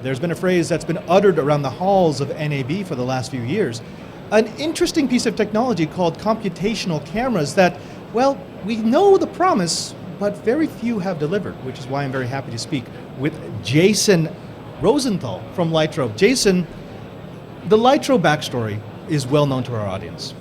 There's been a phrase that's been uttered around the halls of NAB for the last few years. An interesting piece of technology called computational cameras that, well, we know the promise, but very few have delivered, which is why I'm very happy to speak with Jason Rosenthal from Lytro. Jason, the Lytro backstory is well known to our audience.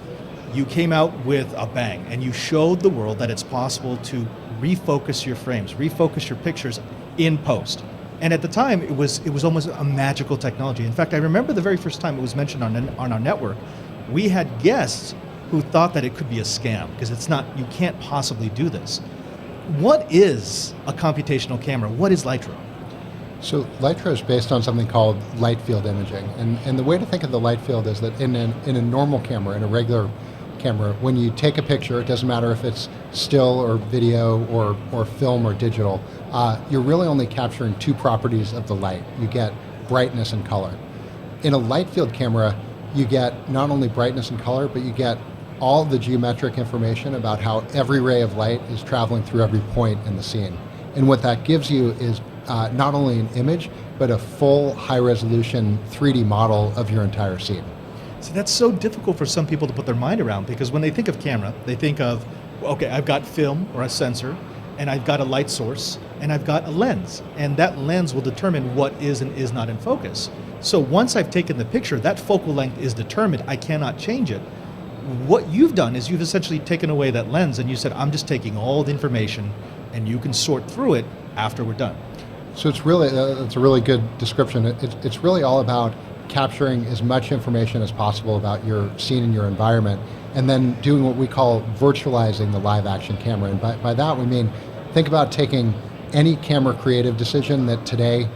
You came out with a bang and you showed the world that it's possible to refocus your frames, refocus your pictures in post. And at the time, it was almost a magical technology. In fact, I remember the very first time it was mentioned on our network, we had guests who thought that it could be a scam, because you can't possibly do this. What is a computational camera? What is Lytro? So Lytro is based on something called light field imaging. And the way to think of the light field is that in a normal camera, in a regular camera, when you take a picture, it doesn't matter if it's still or video or film or digital, you're really only capturing two properties of the light. You get brightness and color. In a light field camera, you get not only brightness and color, but you get all the geometric information about how every ray of light is traveling through every point in the scene. And what that gives you is not only an image, but a full high-resolution 3D model of your entire scene. See, that's so difficult for some people to put their mind around, because when they think of camera, they think of, okay, I've got film or a sensor, and I've got a light source, and I've got a lens, and that lens will determine what is and is not in focus. So once I've taken the picture, that focal length is determined, I cannot change it. What you've done is you've essentially taken away that lens and you said, I'm just taking all the information and you can sort through it after we're done. So it's really, it's a really good description. It's really all about capturing as much information as possible about your scene and your environment, and then doing what we call virtualizing the live action camera. And by that we mean, think about taking any camera creative decision that today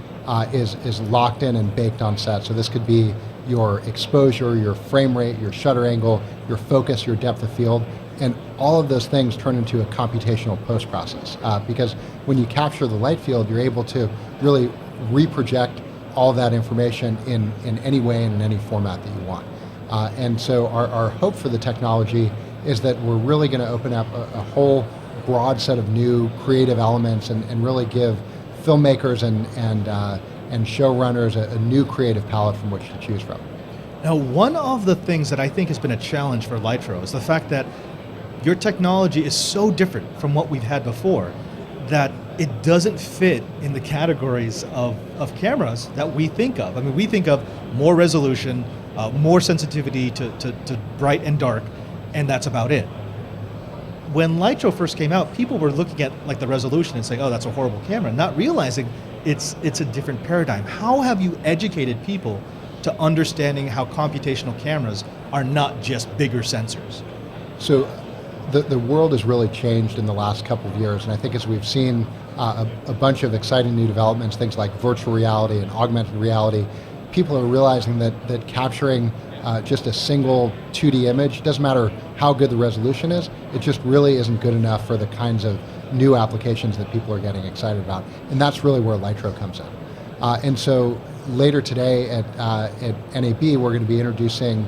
is locked in and baked on set. So this could be your exposure, your frame rate, your shutter angle, your focus, your depth of field, and all of those things turn into a computational post process. Because when you capture the light field, you're able to really reproject all that information in any way and in any format that you want. And so our hope for the technology is that we're really going to open up a whole broad set of new creative elements and really give filmmakers and showrunners a new creative palette from which to choose from. Now, one of the things that I think has been a challenge for Lytro is the fact that your technology is so different from what we've had before that it doesn't fit in the categories of cameras that we think of. I mean, we think of more resolution, more sensitivity to bright and dark, and that's about it. When Lytro first came out, people were looking at like the resolution and saying, oh, that's a horrible camera, not realizing it's a different paradigm. How have you educated people to understanding how computational cameras are not just bigger sensors? So the world has really changed in the last couple of years, and I think as we've seen a bunch of exciting new developments, things like virtual reality and augmented reality, people are realizing that capturing just a single 2D image, doesn't matter how good the resolution is, it just really isn't good enough for the kinds of new applications that people are getting excited about. And that's really where Lytro comes in. And so later today at NAB, we're going to be introducing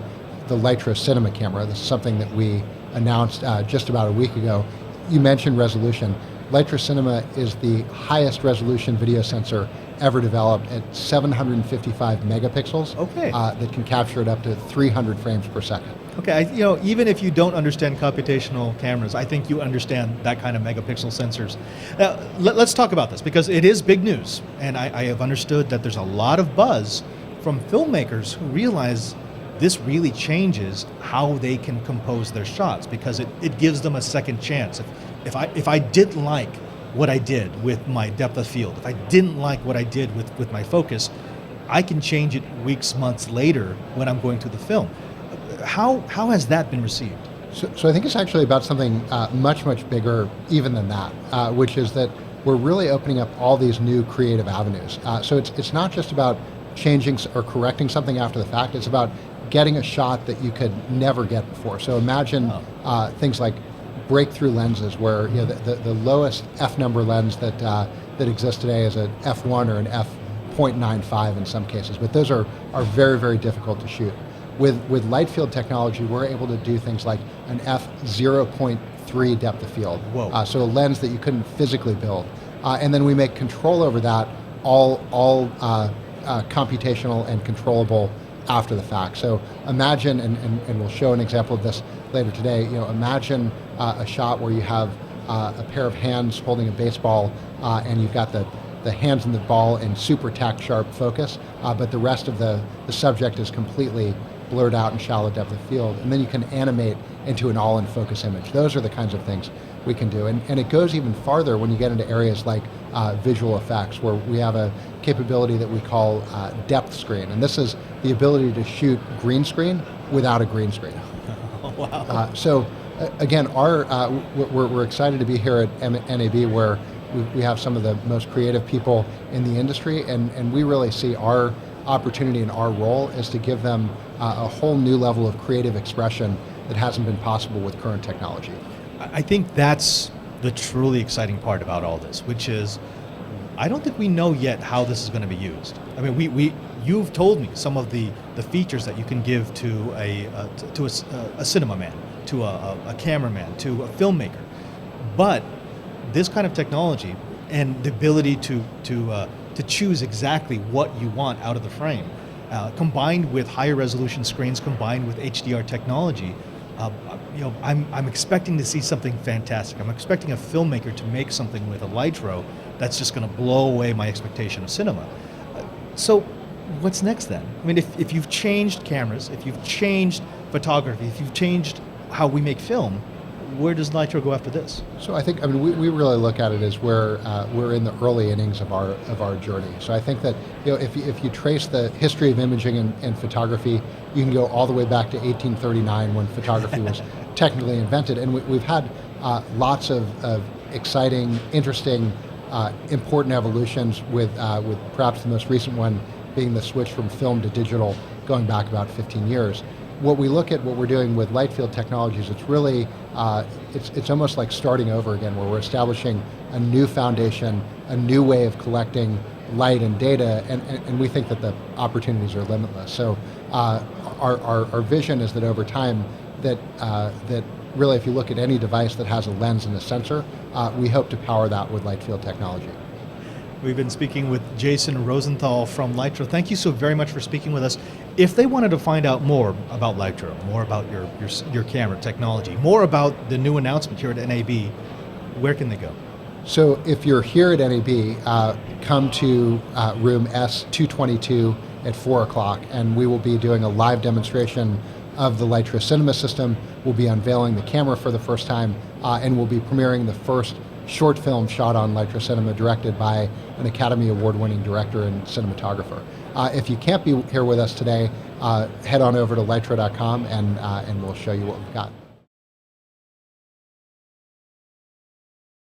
the Lytro Cinema camera. This is something that we announced just about a week ago. You mentioned resolution. Lytro Cinema is the highest resolution video sensor ever developed at 755 megapixels. Okay. That can capture it up to 300 frames per second. Okay, even if you don't understand computational cameras, I think you understand that kind of megapixel sensors. Now, let's talk about this, because it is big news, and I have understood that there's a lot of buzz from filmmakers who realize this really changes how they can compose their shots, because it gives them a second chance. If I didn't like what I did with my depth of field, if I didn't like what I did with my focus, I can change it weeks, months later when I'm going to the film. How has that been received? So I think it's actually about something much, much bigger even than that, which is that we're really opening up all these new creative avenues. So it's not just about changing or correcting something after the fact, it's about getting a shot that you could never get before. So imagine things like breakthrough lenses, where the lowest F number lens that exists today is an F1 or an f.95 in some cases, but those are very, very difficult to shoot. With light field technology, we're able to do things like an f.0.3 depth of field. Whoa. So a lens that you couldn't physically build, and then we make control over that all computational and controllable after the fact. So imagine, and we'll show an example of this later today, imagine a shot where you have a pair of hands holding a baseball and you've got the hands and the ball in super tack sharp focus, but the rest of the subject is completely blurred out in shallow depth of field, and then you can animate into an all in focus image. Those are the kinds of things we can do, and it goes even farther when you get into areas like visual effects, where we have a capability that we call depth screen, and this is the ability to shoot green screen without a green screen. Wow. So again, we're excited to be here at NAB, where we have some of the most creative people in the industry, and we really see our opportunity and our role is to give them a whole new level of creative expression that hasn't been possible with current technology. I think that's the truly exciting part about all this, which is I don't think we know yet how this is going to be used. I mean, you've told me some of the features that you can give to a cinema man, to a cameraman, to a filmmaker, but this kind of technology and the ability to choose exactly what you want out of the frame, combined with higher resolution screens, combined with HDR technology, I'm expecting to see something fantastic. I'm expecting a filmmaker to make something with a Lytro that's just going to blow away my expectation of cinema. So what's next then? I mean, if you've changed cameras, if you've changed photography, if you've changed how we make film, where does Lytro go after this? So I think, we really look at it as where we're in the early innings of our journey. So I think that if you trace the history of imaging and photography, you can go all the way back to 1839 when photography was technically invented, and we've had lots of exciting, interesting, important evolutions with perhaps the most recent one being the switch from film to digital, going back about 15 years. What we look at, what we're doing with light field technologies, it's really, it's almost like starting over again, where we're establishing a new foundation, a new way of collecting light and data, and we think that the opportunities are limitless. So our vision is that over time, that really, if you look at any device that has a lens and a sensor, we hope to power that with light field technology. We've been speaking with Jason Rosenthal from Lytro. Thank you so very much for speaking with us. If they wanted to find out more about Lytro, more about your camera technology, more about the new announcement here at NAB, where can they go? So if you're here at NAB, come to room S222 at 4 o'clock, and we will be doing a live demonstration of the Lytro cinema system. We'll be unveiling the camera for the first time, and we'll be premiering the first short film shot on Lytro Cinema, directed by an Academy Award-winning director and cinematographer. If you can't be here with us today, head on over to lytro.com and we'll show you what we've got.